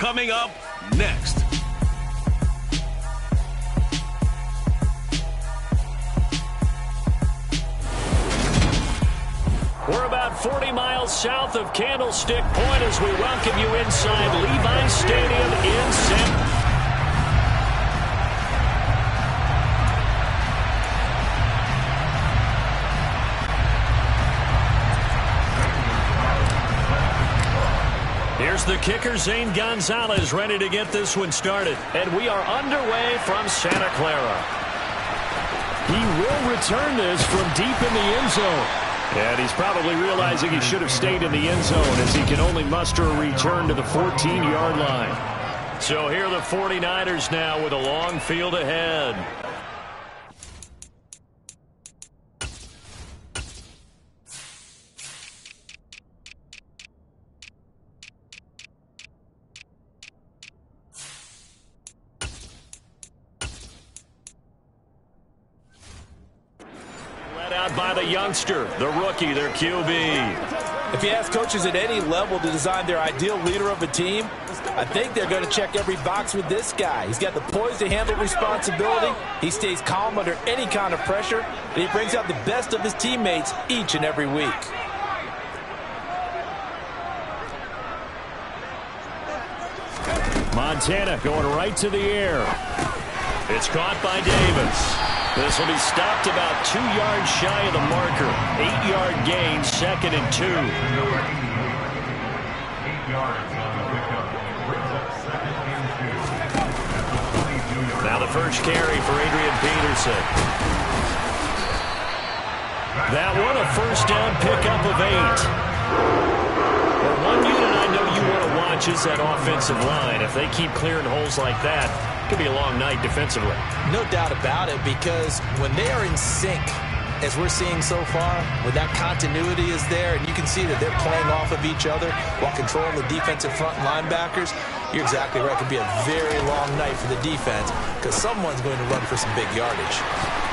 Coming up next. We're about 40 miles south of Candlestick Point as we welcome you inside Levi's Stadium in San. Here's the kicker, Zane Gonzalez, ready to get this one started. And we are underway from Santa Clara. He will return this from deep in the end zone. And he's probably realizing he should have stayed in the end zone as he can only muster a return to the 14-yard line. So here are the 49ers now with a long field ahead. By the youngster, the rookie, their QB. If you ask coaches at any level to design their ideal leader of a team, I think they're going to check every box with this guy. He's got the poise to handle responsibility. He stays calm under any kind of pressure, and he brings out the best of his teammates each and every week. Montana going right to the air. It's caught by Davis. This will be stopped about 2 yards shy of the marker. 8-yard gain, 2nd and 2. Now the first carry for Adrian Peterson. That one a first down pickup of 8. Well, one unit I know you want to watch is that offensive line. If they keep clearing holes like that, it could be a long night defensively. No doubt about it, because when they are in sync, as we're seeing so far, when that continuity is there and you can see that they're playing off of each other while controlling the defensive front linebackers, you're exactly right. It could be a very long night for the defense because someone's going to run for some big yardage.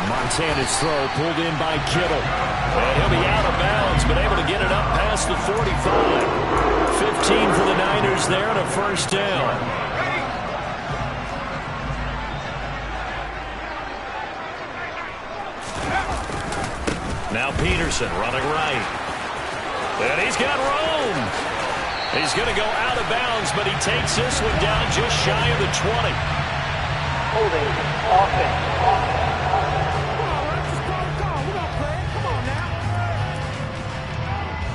Montana's throw pulled in by Kittle. And he'll be out of bounds, but able to get it up past the 45. 15 for the Niners there and a first down. Now Peterson running right. And he's got room. He's going to go out of bounds, but he takes this one down just shy of the 20. Holding offense.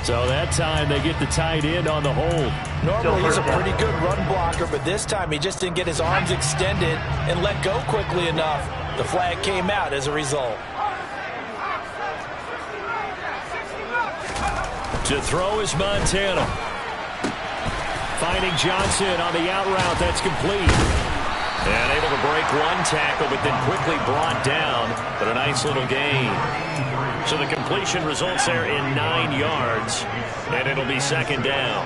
So that time they get the tight end on the hold. Normally he's a pretty good run blocker, but this time he just didn't get his arms extended and let go quickly enough. The flag came out as a result. To throw is Montana. Finding Johnson on the out route. That's complete. And able to break one tackle, but then quickly brought down. But a nice little gain. So the completion results there in 9 yards. And it'll be 2nd down.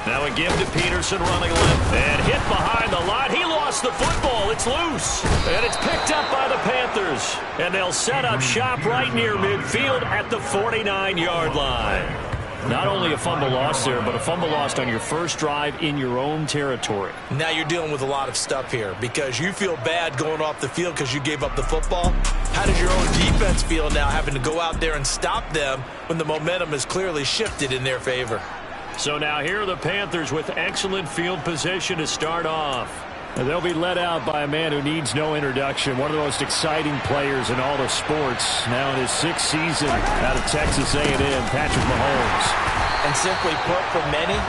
Now a give to Peterson running left. And hit behind the line. He lost the football. It's loose. And it's picked up by the Panthers. And they'll set up shop right near midfield at the 49-yard line. Not only a fumble loss there, but a fumble lost on your first drive in your own territory. Now you're dealing with a lot of stuff here because you feel bad going off the field because you gave up the football. How does your own defense feel now having to go out there and stop them when the momentum is clearly shifted in their favor? So now here are the Panthers with excellent field position to start off. And they'll be led out by a man who needs no introduction. One of the most exciting players in all of sports. Now in his 6th season out of Texas A&M, Patrick Mahomes. And simply put, for many,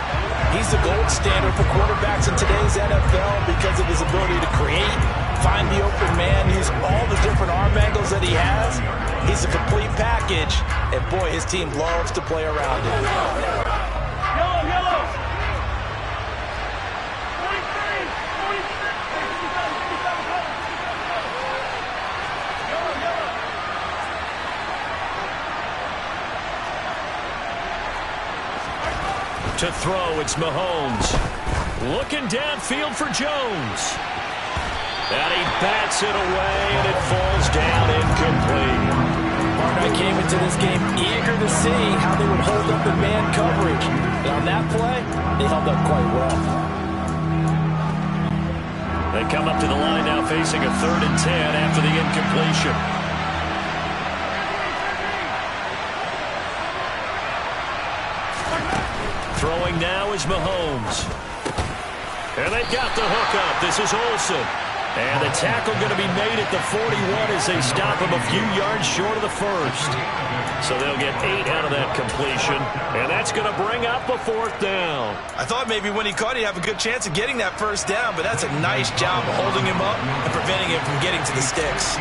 he's the gold standard for quarterbacks in today's NFL because of his ability to create, find the open man, use all the different arm angles that he has. He's a complete package, and boy, his team loves to play around him. To throw, it's Mahomes. Looking downfield for Jones. And he bats it away, and it falls down incomplete. I came into this game eager to see how they would hold up in man coverage. And on that play, they held up quite well. They come up to the line now facing a 3rd and 10 after the incompletion. Throwing now is Mahomes. And they've got the hook up. This is Olsen. And the tackle going to be made at the 41 as they stop him a few yards short of the first. So they'll get 8 out of that completion. And that's going to bring up a 4th down. I thought maybe when he caught it, he'd have a good chance of getting that first down, but that's a nice job of holding him up and preventing him from getting to the sticks.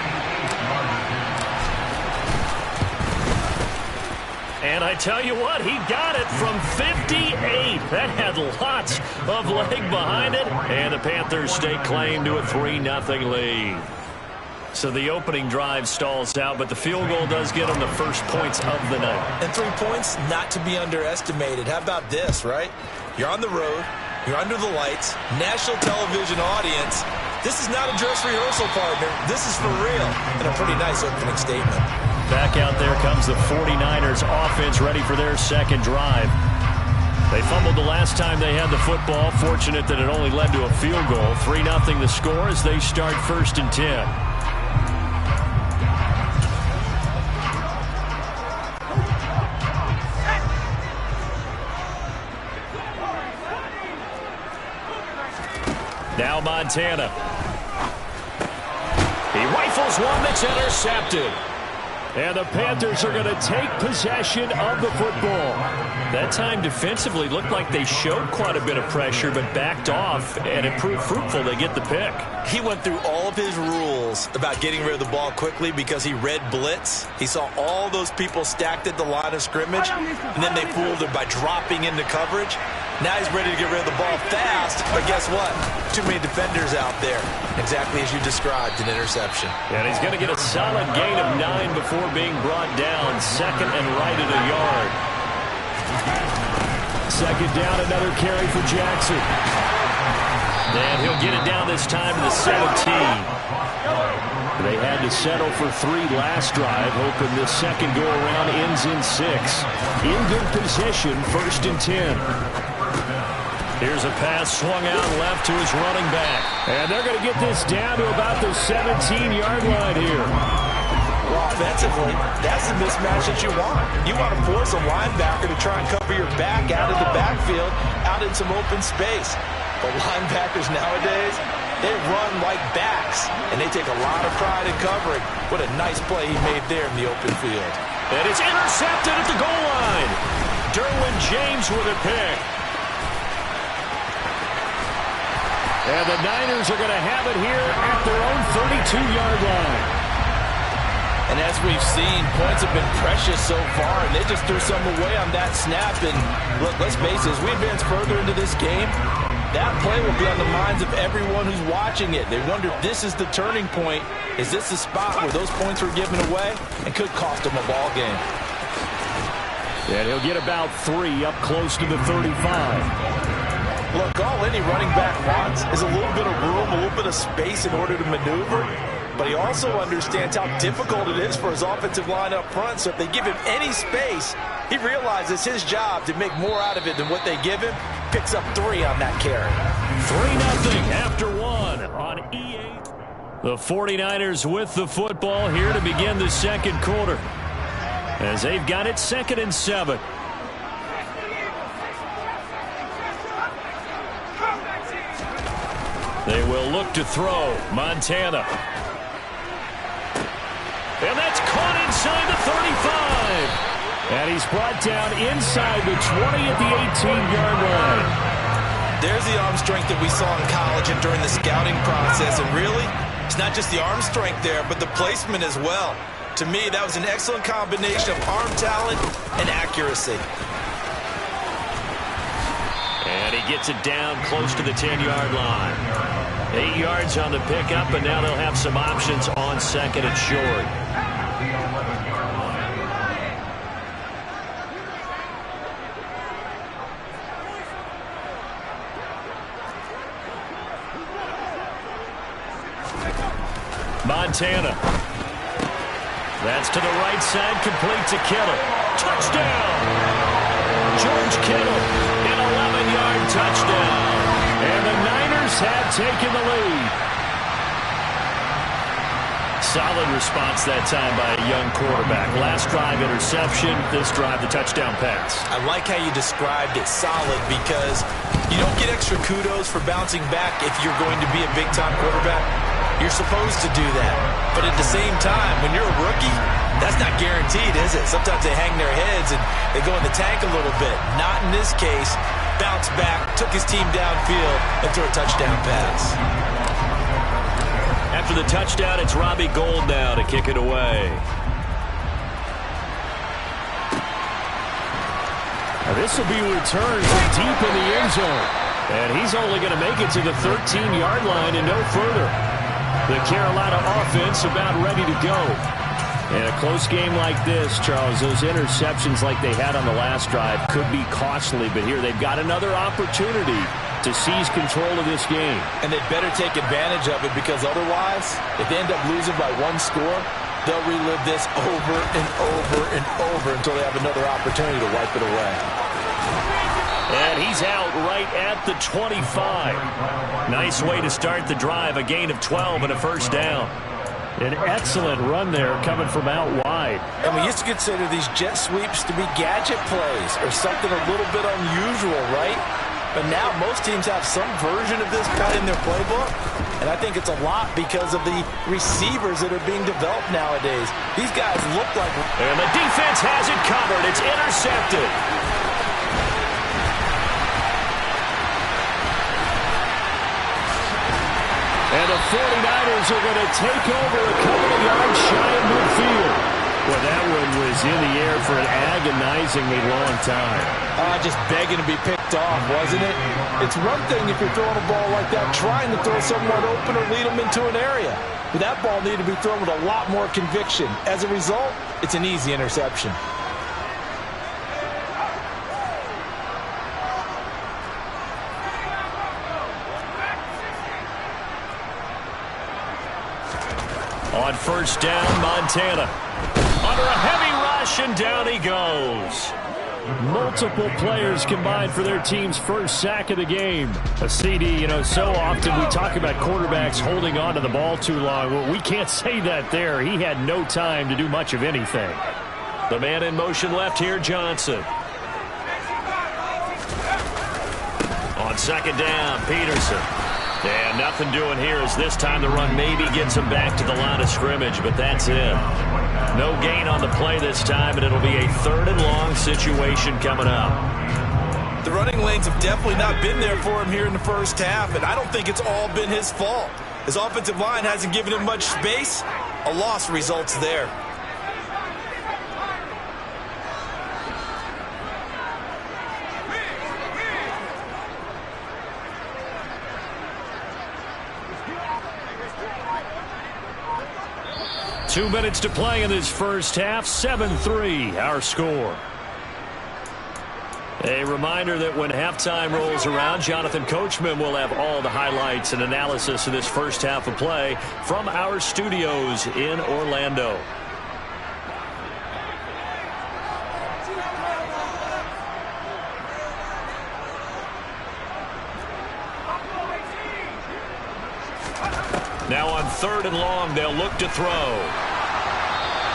And I tell you what, he got it from 58. That had lots of leg behind it. And the Panthers stake claim to a 3-0 lead. So the opening drive stalls out, but the field goal does get them the first points of the night. And 3 points, not to be underestimated. How about this, right? You're on the road. You're under the lights. National television audience. This is not a dress rehearsal, partner. This is for real. And a pretty nice opening statement. Back out there comes the 49ers offense ready for their second drive. They fumbled the last time they had the football. Fortunate that it only led to a field goal. 3-0 the score as they start 1st and 10. Now Montana. He rifles one that's intercepted. And the Panthers are going to take possession of the football. That time defensively looked like they showed quite a bit of pressure but backed off, and it proved fruitful. They get the pick. He went through all of his rules about getting rid of the ball quickly because he read blitz. He saw all those people stacked at the line of scrimmage, and then they fooled him by dropping into coverage. Now he's ready to get rid of the ball fast, but guess what? Too many defenders out there. Exactly as you described, an interception. And he's going to get a solid gain of 9 before being brought down. 2nd and right at a yard. 2nd down, another carry for Jackson. And he'll get it down this time to the 17. They had to settle for 3 last drive, hoping this second go-around ends in 6. In good position, 1st and 10. Here's a pass swung out left to his running back. And they're going to get this down to about the 17-yard line here. Well, offensively, that's the mismatch that you want. You want to force a linebacker to try and cover your back out of the backfield, out in some open space. But linebackers nowadays, they run like backs, and they take a lot of pride in covering. What a nice play he made there in the open field. And it's intercepted at the goal line. Derwin James with a pick. And the Niners are going to have it here at their own 32-yard line. And as we've seen, points have been precious so far, and they just threw some away on that snap. And look, let's face it, as we advance further into this game, that play will be on the minds of everyone who's watching it. They wonder if this is the turning point. Is this the spot where those points were given away and could cost them a ball game? And he'll get about 3 up close to the 35. Look, all any running back wants is a little bit of room, a little bit of space in order to maneuver. But he also understands how difficult it is for his offensive line up front. So if they give him any space, he realizes his job to make more out of it than what they give him. Picks up 3 on that carry. 3-0 after 1 on EA. The 49ers with the football here to begin the second quarter, as they've got it 2nd and 7. They will look to throw. Montana. And that's caught inside the 35. And he's brought down inside the 20 at the 18-yard line. There's the arm strength that we saw in college and during the scouting process. And really, it's not just the arm strength there, but the placement as well. To me, that was an excellent combination of arm talent and accuracy. And he gets it down close to the 10-yard line. 8 yards on the pickup, and now they'll have some options on 2nd and short. Montana. That's to the right side, complete to Kittle. Touchdown! George Kittle, an 11-yard touchdown. And the Niners have taken the lead. Solid response that time by a young quarterback. Last drive, interception. This drive, the touchdown pass. I like how you described it, solid, because you don't get extra kudos for bouncing back if you're going to be a big-time quarterback. You're supposed to do that. But at the same time, when you're a rookie, that's not guaranteed, is it? Sometimes they hang their heads and they go in the tank a little bit. Not in this case. Bounce back, took his team downfield, and threw a touchdown pass. After the touchdown, it's Robbie Gould now to kick it away. Now this will be returned from deep in the end zone. And he's only going to make it to the 13-yard line and no further. The Carolina offense about ready to go. In a close game like this, Charles, those interceptions like they had on the last drive could be costly. But here they've got another opportunity to seize control of this game. And they'd better take advantage of it, because otherwise, if they end up losing by one score, they'll relive this over and over and over until they have another opportunity to wipe it away. And he's out right at the 25. Nice way to start the drive, a gain of 12 and a first down. An excellent run there coming from out wide. And we used to consider these jet sweeps to be gadget plays or something a little bit unusual, right? But now most teams have some version of this play in their playbook. And I think it's a lot because of the receivers that are being developed nowadays. These guys look like... And the defense has it covered. It's intercepted. And the 49ers are going to take over a couple of yards shy of midfield. Well, that one was in the air for an agonizingly long time. Just begging to be picked off, wasn't it? It's one thing if you're throwing a ball like that, trying to throw someone open or lead them into an area. But that ball needed to be thrown with a lot more conviction. As a result, it's an easy interception. On first down, Montana. Under a heavy rush, and down he goes. Multiple players combined for their team's first sack of the game. A CD, you know, so often we talk about quarterbacks holding on to the ball too long. Well, we can't say that there. He had no time to do much of anything. The man in motion left here, Johnson. On second down, Peterson. And nothing doing here as this time the run maybe gets him back to the line of scrimmage, but that's it. No gain on the play this time, and it'll be a third and long situation coming up. The running lanes have definitely not been there for him here in the first half, and I don't think it's all been his fault. His offensive line hasn't given him much space. A loss results there. Two minutes to play in this first half. 7-3, our score. A reminder that when halftime rolls around, Jonathan Coachman will have all the highlights and analysis of this first half of play from our studios in Orlando. Now on third and long, they'll look to throw.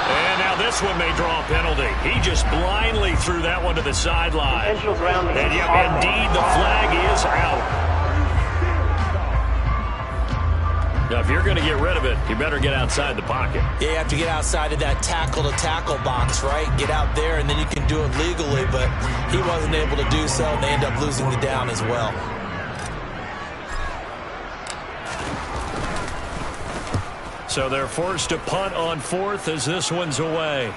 And now this one may draw a penalty. He just blindly threw that one to the sideline. And yet, indeed, the flag is out. Now, if you're going to get rid of it, you better get outside the pocket. Yeah, you have to get outside of that tackle-to-tackle box, right? Get out there, and then you can do it legally. But he wasn't able to do so, and they end up losing the down as well. So they're forced to punt on fourth as this one's away.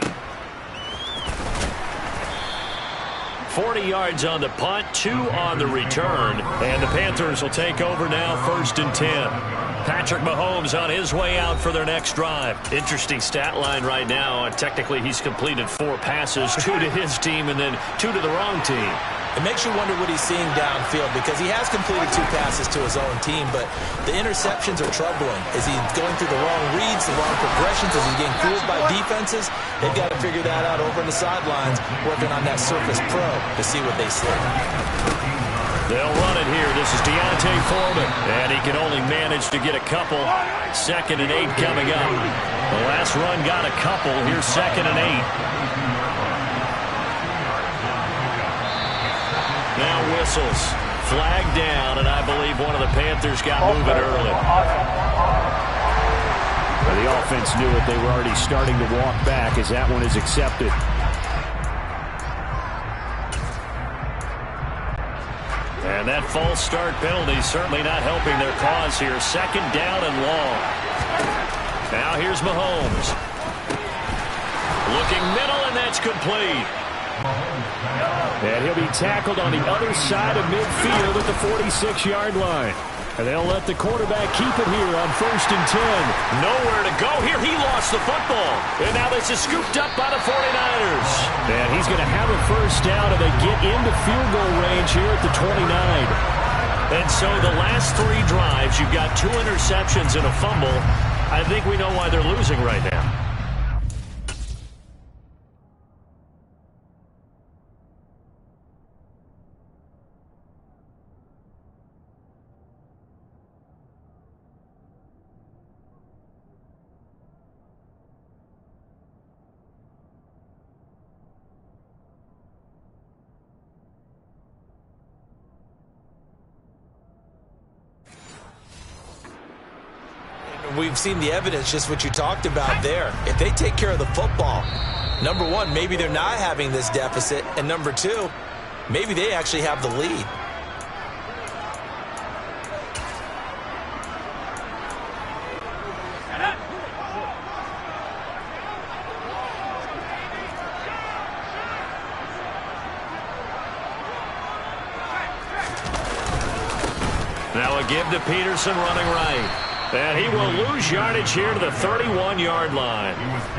40 yards on the punt, 2 on the return. And the Panthers will take over now, 1st and 10. Patrick Mahomes on his way out for their next drive. Interesting stat line right now. Technically, he's completed 4 passes, 2 to his team and then 2 to the wrong team. It makes you wonder what he's seeing downfield because he has completed 2 passes to his own team, but the interceptions are troubling. Is he going through the wrong reads, the wrong progressions? Is he getting fooled by defenses? They've got to figure that out over in the sidelines, working on that Surface Pro to see what they see. They'll run it here. This is Deontay Foreman, and he can only manage to get a couple. 2nd and 8 coming up. The last run got a couple. Here's 2nd and 8. Now whistles. Flag down, and I believe one of the Panthers got moving early. The offense knew it. They were already starting to walk back as that one is accepted. And that false start penalty certainly not helping their cause here. 2nd down and long. Now here's Mahomes. Looking middle, and that's complete. And he'll be tackled on the other side of midfield at the 46-yard line. And they'll let the quarterback keep it here on 1st and 10. Nowhere to go here. He lost the football. And now this is scooped up by the 49ers. And he's going to have a 1st down, and they get into field goal range here at the 29. And so the last 3 drives, you've got 2 interceptions and a fumble. I think we know why they're losing right now. We've seen the evidence, just what you talked about there. If they take care of the football, number 1, maybe they're not having this deficit, and number 2, maybe they actually have the lead. Now a give to Peterson running right. And he will lose yardage here to the 31-yard line.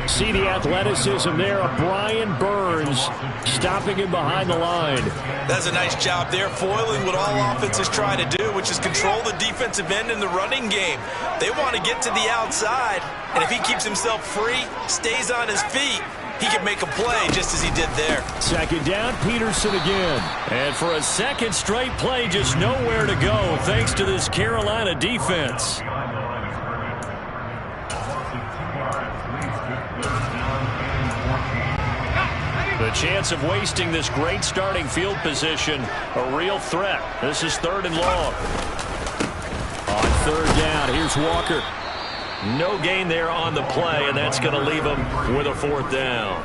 See the athleticism there of Brian Burns stopping him behind the line. That's a nice job there, foiling what all offenses try to do, which is control the defensive end in the running game. They want to get to the outside, and if he keeps himself free, stays on his feet, he can make a play just as he did there. 2nd down, Peterson again. And for a 2nd straight play, just nowhere to go thanks to this Carolina defense. The chance of wasting this great starting field position, a real threat. This is 3rd and long. On 3rd down, here's Walker. No gain there on the play, and that's going to leave them with a 4th down.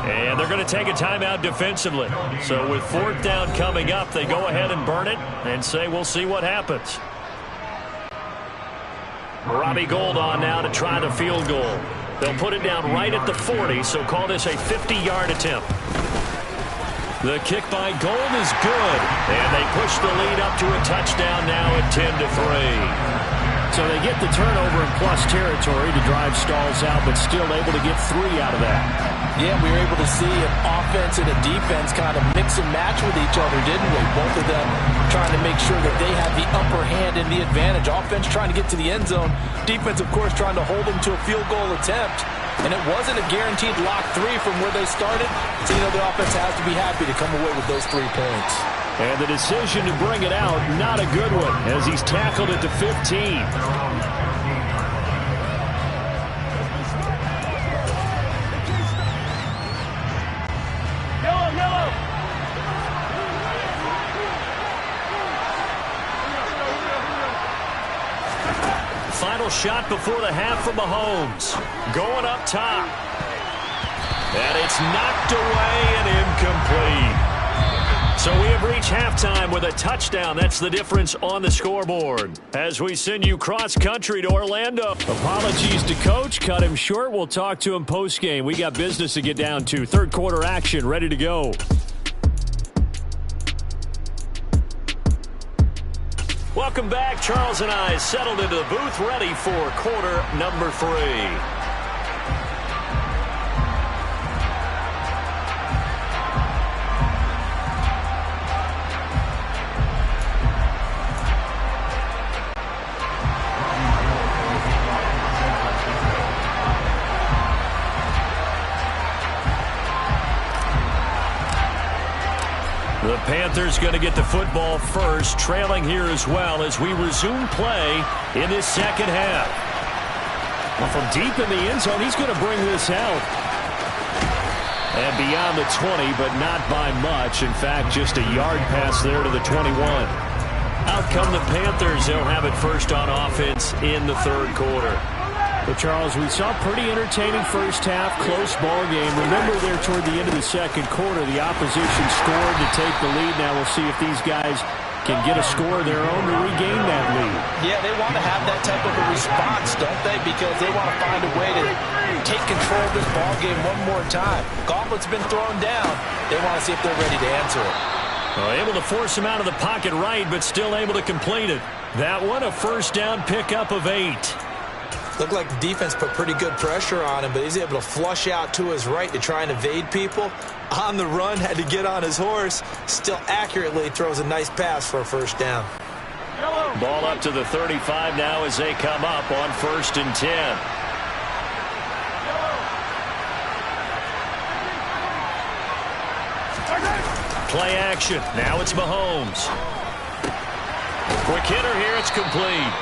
And they're going to take a timeout defensively. So with 4th down coming up, they go ahead and burn it and say we'll see what happens. Robbie Gould on now to try the field goal. They'll put it down right at the 40, so call this a 50-yard attempt. The kick by Gould is good, and they push the lead up to a touchdown now at 10-3. So they get the turnover in plus territory to drive stalls out, but still able to get 3 out of that. Yeah, we were able to see an offense and a defense kind of mix and match with each other, didn't we? Both of them trying to make sure that they have the upper hand and the advantage. Offense trying to get to the end zone. Defense, of course, trying to hold them to a field goal attempt. And it wasn't a guaranteed lock 3 from where they started. So, the offense has to be happy to come away with those 3 points. And the decision to bring it out, not a good one, as he's tackled at the 15. Final shot before the half from Mahomes. Going up top. And it's knocked away and incomplete. So we have reached halftime with a touchdown. That's the difference on the scoreboard. As we send you cross-country to Orlando. Apologies to Coach. Cut him short. We'll talk to him post-game. We got business to get down to. 3rd quarter action ready to go. Welcome back. Charles and I settled into the booth ready for quarter number 3. Panthers going to get the football first, trailing here as well as we resume play in this second half. Well, from deep in the end zone, he's going to bring this out. And beyond the 20, but not by much. In fact, just a yard pass there to the 21. Out come the Panthers. They'll have it first on offense in the third quarter. But, Charles, we saw pretty entertaining first half, close ball game. Remember there toward the end of the second quarter, the opposition scored to take the lead. Now we'll see if these guys can get a score of their own to regain that lead. Yeah, they want to have that type of a response, don't they? Because they want to find a way to take control of this ball game one more time. Gauntlet's been thrown down. They want to see if they're ready to answer it. Well, able to force him out of the pocket right, but still able to complete it. That one, a first down pickup of 8. Looked like the defense put pretty good pressure on him, but he's able to flush out to his right to try and evade people. On the run, had to get on his horse. Still accurately throws a nice pass for a first down. Ball up to the 35 now as they come up on 1st and 10. Play action. Now it's Mahomes. Quick hitter here. It's complete.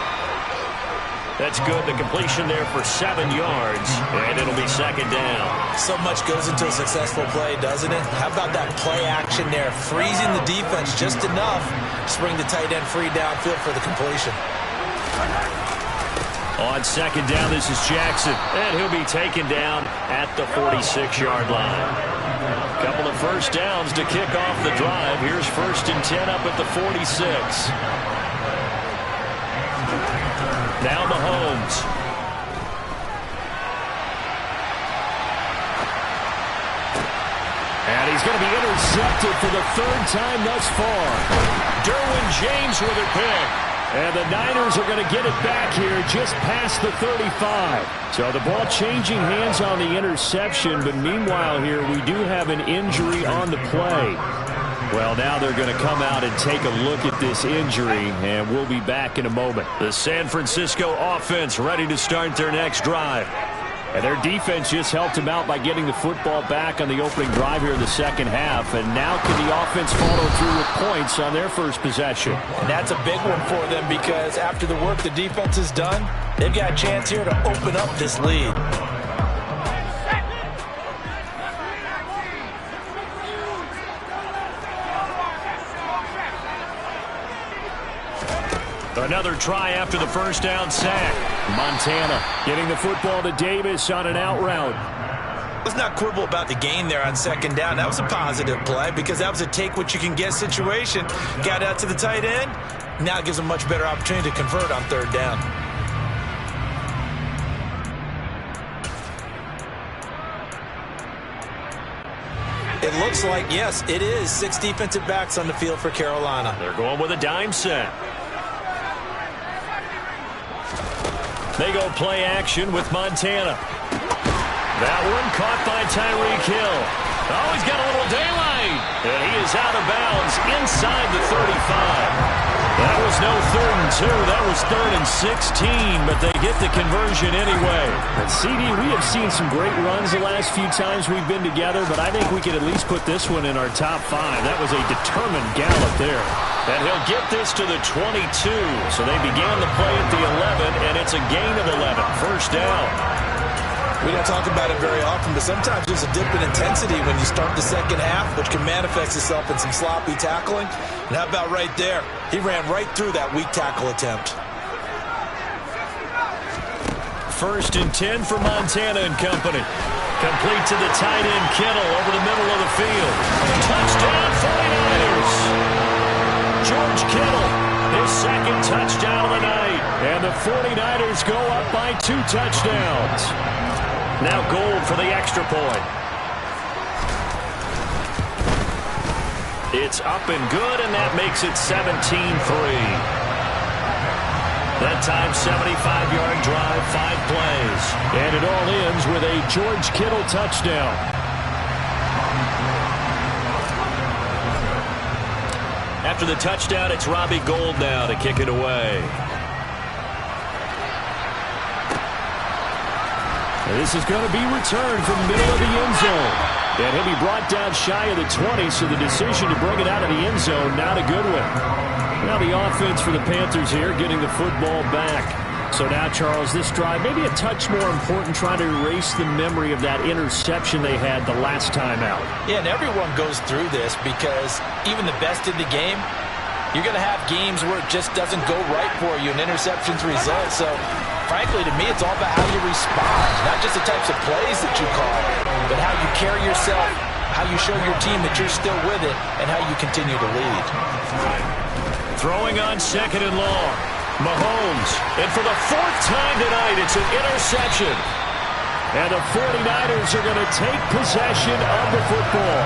That's good. The completion there for 7 yards, and it'll be second down. So much goes into a successful play, doesn't it? How about that play action there? Freezing the defense just enough to bring the tight end free downfield for the completion. On second down, this is Jackson, and he'll be taken down at the 46-yard line. Couple of first downs to kick off the drive. Here's 1st and 10 up at the 46. Now Mahomes. And he's going to be intercepted for the 3rd time thus far. Derwin James with a pick. And the Niners are going to get it back here just past the 35. So the ball changing hands on the interception, but meanwhile here we do have an injury on the play. Well, now they're going to come out and take a look at this injury, and we'll be back in a moment. The San Francisco offense ready to start their next drive. And their defense just helped them out by getting the football back on the opening drive here in the second half. And now can the offense follow through with points on their first possession? And that's a big one for them because after the work the defense has done, they've got a chance here to open up this lead. Another try after the first down sack. Montana getting the football to Davis on an out route. Let's not quibble about the gain there on second down. That was a positive play because that was a take-what-you-can-get situation. Got out to the tight end. Now it gives them a much better opportunity to convert on 3rd down. It looks like, yes, it is 6 defensive backs on the field for Carolina. They're going with a dime set. They go play action with Montana. That one caught by Tyreek Hill. Oh, he's got a little daylight. And he is out of bounds inside the 35. That was no 3rd and 2. That was 3rd and 16, but they get the conversion anyway. And CD, we have seen some great runs the last few times we've been together, but I think we could at least put this one in our top 5. That was a determined gallop there. And he'll get this to the 22. So they began the play at the 11, and it's a gain of 11. First down. We don't talk about it very often, but sometimes there's a dip in intensity when you start the second half, which can manifest itself in some sloppy tackling. And how about right there? He ran right through that weak tackle attempt. 1st and 10 for Montana and company. Complete to the tight end Kittle over the middle of the field. Touchdown 49ers. George Kittle, his 2nd touchdown of the night. And the 49ers go up by 2 touchdowns. Now Gold for the extra point. It's up and good, and that makes it 17-3. That time, 75-yard drive, 5 plays. And it all ends with a George Kittle touchdown. After the touchdown, it's Robbie Gould now to kick it away. And this is going to be returned from the middle of the end zone. And he'll be brought down shy of the 20, so the decision to bring it out of the end zone, not a good one. Now the offense for the Panthers here, getting the football back. So now, Charles, this drive, maybe a touch more important, trying to erase the memory of that interception they had the last time out. Yeah, and everyone goes through this because even the best in the game, you're going to have games where it just doesn't go right for you, and interceptions result. So, frankly, to me, it's all about how you respond, not just the types of plays that you call, but how you carry yourself, how you show your team that you're still with it, and how you continue to lead. Throwing on 2nd and long. Mahomes. And for the 4th time tonight, it's an interception. And the 49ers are going to take possession of the football.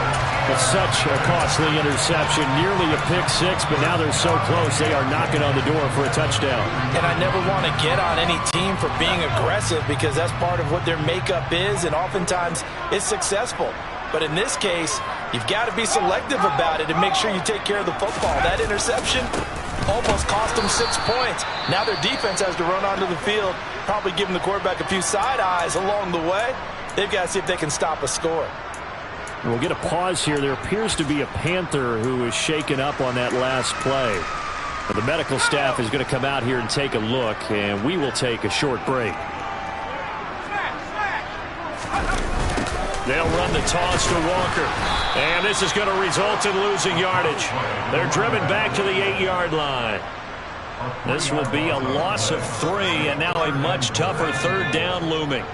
It's such a costly interception, nearly a pick six, but now they're so close they are knocking on the door for a touchdown. And I never want to get on any team for being aggressive because that's part of what their makeup is, and oftentimes it's successful. But in this case, you've got to be selective about it and make sure you take care of the football. That interception almost cost them 6 points. Now their defense has to run onto the field, probably giving the quarterback a few side eyes along the way. They've got to see if they can stop a score. We'll get a pause here. There appears to be a Panther who is shaken up on that last play. The medical staff is going to come out here and take a look, and we will take a short break. They'll run the toss to Walker. And this is going to result in losing yardage. They're driven back to the 8-yard line. This will be a loss of 3, and now a much tougher 3rd down looming.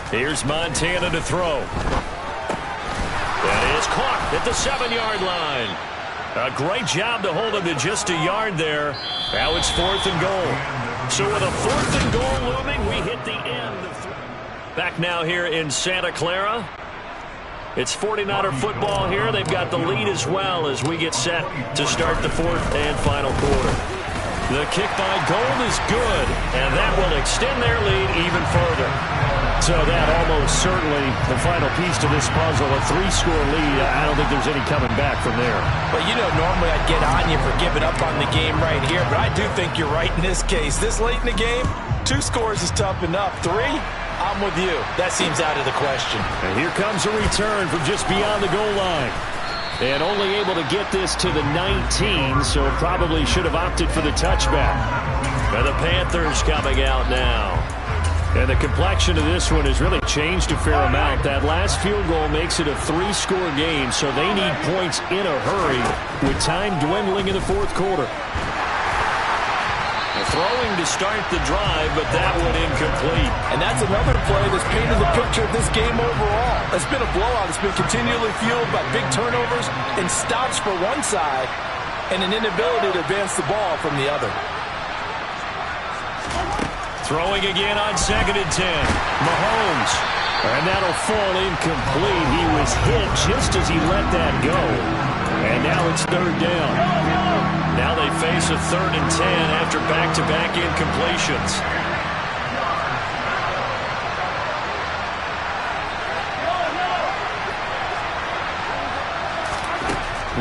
Here's Montana to throw. That is caught at the 7-yard line. A great job to hold him to just a yard there. Now it's 4th and goal. So with a 4th and goal looming, we hit the end of back now here in Santa Clara. It's 49er football here. They've got the lead as well as we get set to start the 4th and final quarter. The kick by Gold is good, and that will extend their lead even further. So that almost certainly the final piece to this puzzle, a 3-score lead. I don't think there's any coming back from there. Well, you know, normally I'd get on you for giving up on the game right here, but I do think you're right in this case. This late in the game, 2 scores is tough enough. 3, I'm with you. That seems out of the question. And here comes a return from just beyond the goal line. And only able to get this to the 19, so probably should have opted for the touchback. And the Panthers coming out now. And the complexion of this one has really changed a fair amount. That last field goal makes it a 3-score game, so they need points in a hurry with time dwindling in the 4th quarter. Throwing to start the drive, but that one incomplete. And that's another play that's painted the picture of this game overall. It's been a blowout. It's been continually fueled by big turnovers and stops for one side and an inability to advance the ball from the other. Throwing again on 2nd and 10. Mahomes. And that'll fall incomplete. He was hit just as he let that go. And now it's 3rd down. Now they face a 3rd and 10 after back-to-back incompletions.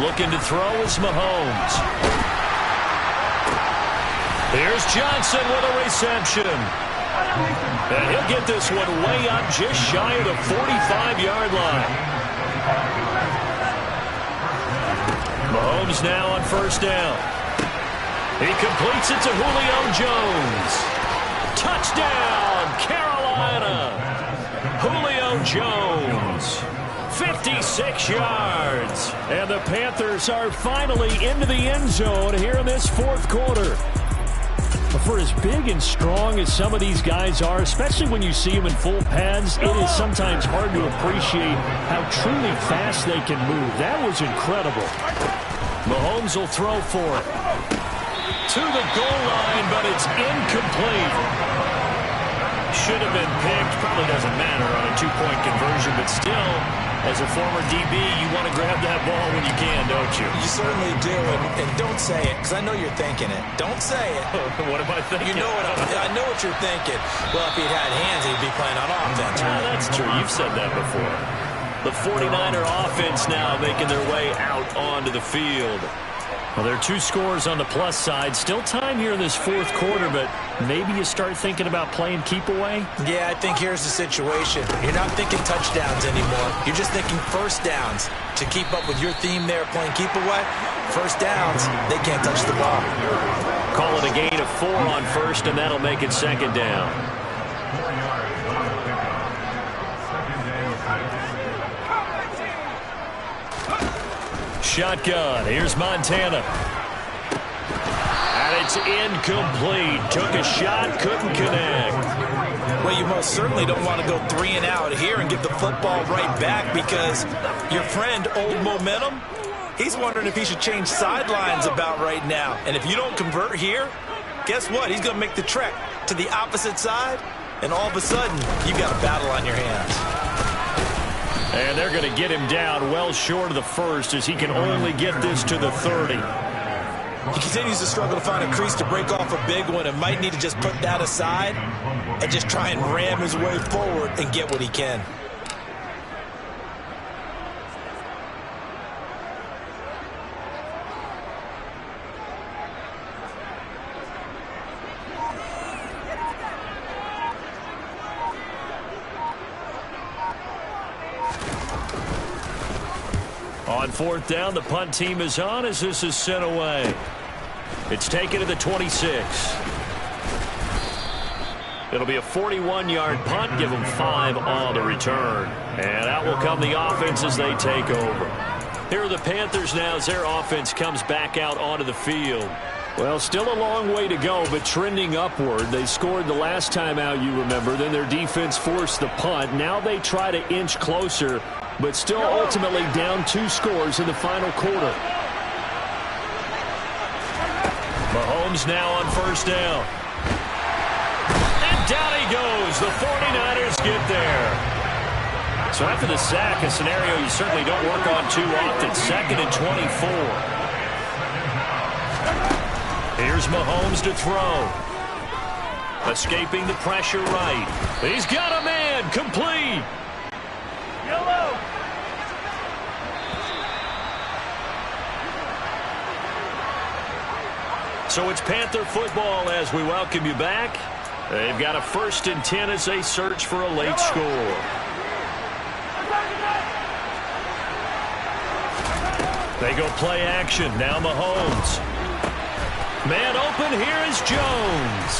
Looking to throw is Mahomes. Here's Johnson with a reception. And he'll get this one way up just shy of the 45-yard line. Mahomes now on 1st down. He completes it to Julio Jones. Touchdown, Carolina. Julio Jones. 56 yards. And the Panthers are finally into the end zone here in this 4th quarter. But for as big and strong as some of these guys are, especially when you see them in full pads, it is sometimes hard to appreciate how truly fast they can move. That was incredible. Mahomes will throw for it. To the goal line, but it's incomplete. Should have been picked. Probably doesn't matter on a 2-point conversion, but still, as a former DB, you want to grab that ball when you can, don't you? You certainly do, and don't say it, because I know you're thinking it. Don't say it. What am I thinking? You know what I know what you're thinking. Well, if he'd had hands, he'd be playing on offense. Right? That's true. You've said that before. The 49er offense now making their way out onto the field. Well, there are 2 scores on the plus side. Still time here in this 4th quarter, but maybe you start thinking about playing keep away? Yeah, I think here's the situation. You're not thinking touchdowns anymore. You're just thinking first downs. To keep up with your theme there, playing keep away, first downs, they can't touch the ball. Call it a gain of 4 on first, and that'll make it 2nd down. Shotgun. Here's Montana. And it's incomplete. Took a shot, couldn't connect. Well, you most certainly don't want to go 3 and out here and give the football right back, because your friend, Old Momentum, he's wondering if he should change sidelines about right now. And if you don't convert here, guess what? He's going to make the trek to the opposite side, and all of a sudden, you've got a battle on your hands. And they're going to get him down well short of the first, as he can only get this to the 30. He continues to struggle to find a crease to break off a big one, and might need to just put that aside and just try and ram his way forward and get what he can. On 4th down, the punt team is on as this is sent away. It's taken to the 26. It'll be a 41-yard punt. Give them 5 on the return. And out will come the offense as they take over. Here are the Panthers now as their offense comes back out onto the field. Well, still a long way to go, but trending upward. They scored the last time out, you remember. Then their defense forced the punt. Now they try to inch closer, but still ultimately down 2 scores in the final quarter. Mahomes now on 1st down. And down he goes. The 49ers get there. So after the sack, a scenario you certainly don't work on too often. 2nd and 24. Here's Mahomes to throw. Escaping the pressure right. He's got a man. Complete. Yellow. So it's Panther football as we welcome you back. They've got a 1st and 10 as they search for a late score. They go play action. Now Mahomes. Man open, here is Jones.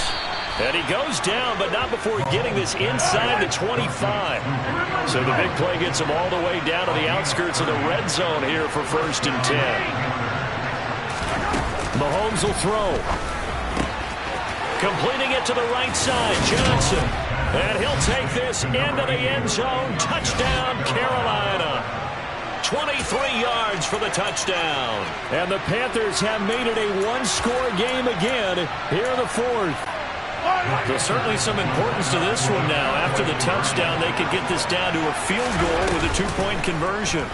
And he goes down, but not before getting this inside the 25. So the big play gets him all the way down to the outskirts of the red zone here for 1st and 10. Mahomes will throw. Completing it to the right side, Johnson. And he'll take this into the end zone. Touchdown, Carolina. 23 yards for the touchdown. And the Panthers have made it a 1-score game again here in the 4th. There's certainly some importance to this one now. After the touchdown, they could get this down to a field goal with a 2-point conversion.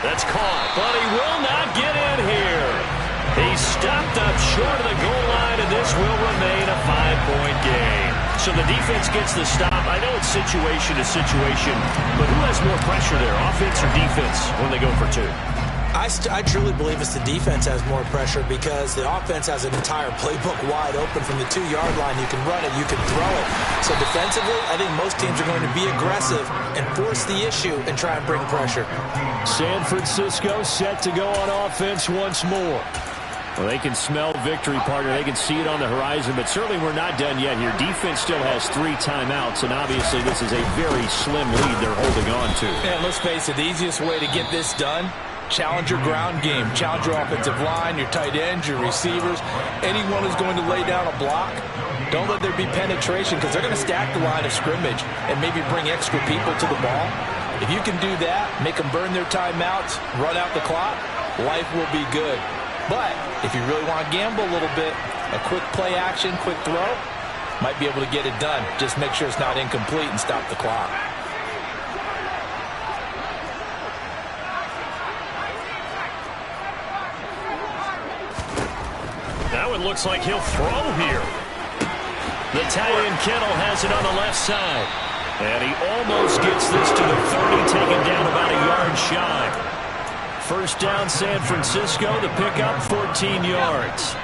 That's caught, but he will not get in here. He's stopped up short of the goal line, and this will remain a 5-point game. So the defense gets the stop. I know it's situation to situation, but who has more pressure there, offense or defense, when they go for 2? I truly believe it's the defense has more pressure, because the offense has an entire playbook wide open from the 2-yard line. You can run it, you can throw it. So defensively, I think most teams are going to be aggressive and force the issue and try and bring pressure. San Francisco set to go on offense once more. Well, they can smell victory, partner. They can see it on the horizon, but certainly we're not done yet here. Defense still has 3 timeouts, and obviously this is a very slim lead they're holding on to. And let's face it, the easiest way to get this done, challenge your ground game. Challenge your offensive line, your tight ends, your receivers. Anyone who's going to lay down a block, don't let there be penetration, because they're going to stack the line of scrimmage and maybe bring extra people to the ball. If you can do that, make them burn their timeouts, run out the clock, life will be good. But if you really want to gamble a little bit, a quick play action, quick throw, might be able to get it done. Just make sure it's not incomplete and stop the clock. Now it looks like he'll throw here. The tight end Kittle has it on the left side. And he almost gets this to the 30, taken down about a yard shy. First down, San Francisco. The pickup, 14 yards.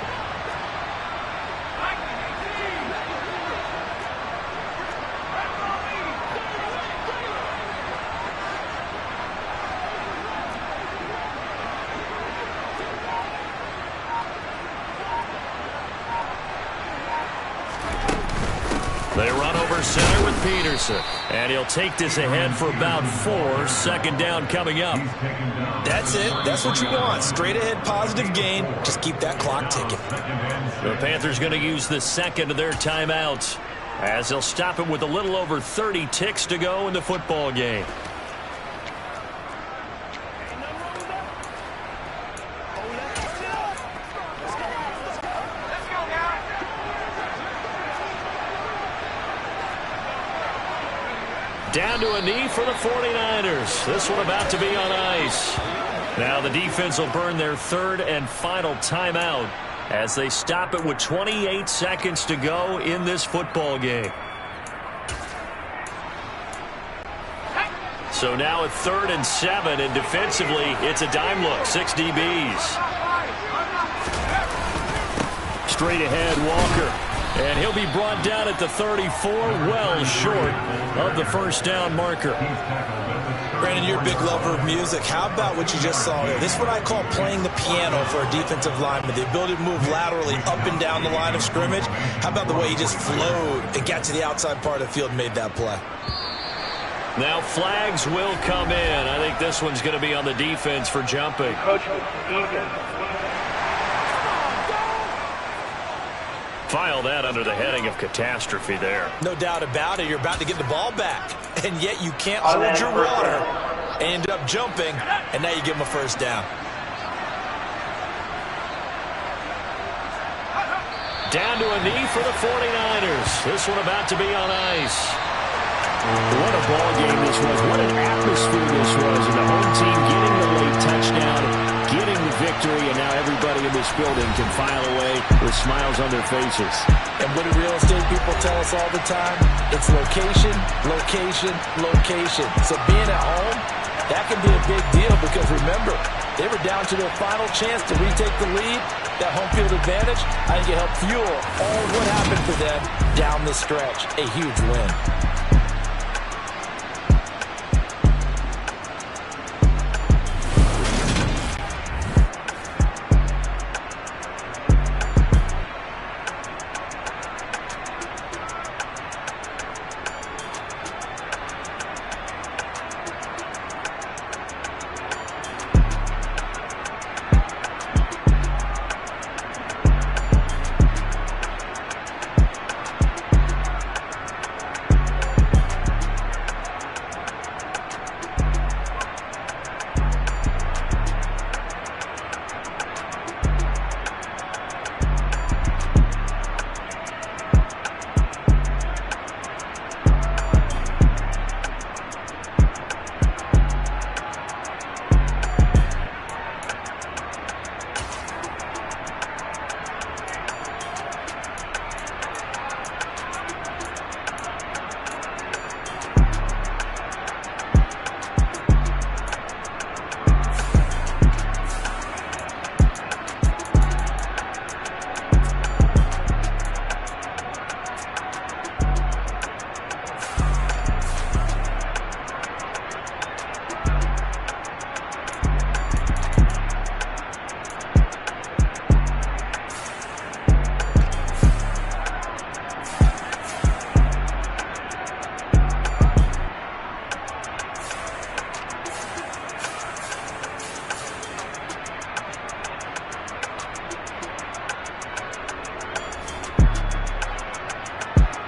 They run over center with Peterson. And he'll take this ahead for about 4. Second down coming up. That's it. That's what you want. Straight ahead positive gain. Just keep that clock ticking. The Panthers going to use the second of their timeouts as they'll stop it with a little over 30 ticks to go in the football game. Down to a knee for the 49ers. This one about to be on ice. Now the defense will burn their third and final timeout as they stop it with 28 seconds to go in this football game. So now at 3rd and 7, and defensively, it's a dime look. 6 DBs. Straight ahead, Walker. And he'll be brought down at the 34, well short of the first down marker. Brandon, you're a big lover of music. How about what you just saw there? This is what I call playing the piano for a defensive lineman. The ability to move laterally up and down the line of scrimmage. How about the way he just flowed and got to the outside part of the field and made that play? Now flags will come in. I think this one's going to be on the defense for jumping. File that under the heading of catastrophe there. No doubt about it. You're about to get the ball back, and yet you can't hold your water. End up jumping, and now you give him a first down. Down to a knee for the 49ers. This one about to be on ice. What a ball game this was. What an atmosphere this was. And the home team getting the late touchdown, getting the victory, and now everybody in this building can file away with smiles on their faces. And what do real estate people tell us all the time? It's location, location, location. So being at home, that can be a big deal because remember, they were down to their final chance to retake the lead. That home field advantage, I think it helped fuel all of what happened for them down the stretch. A huge win.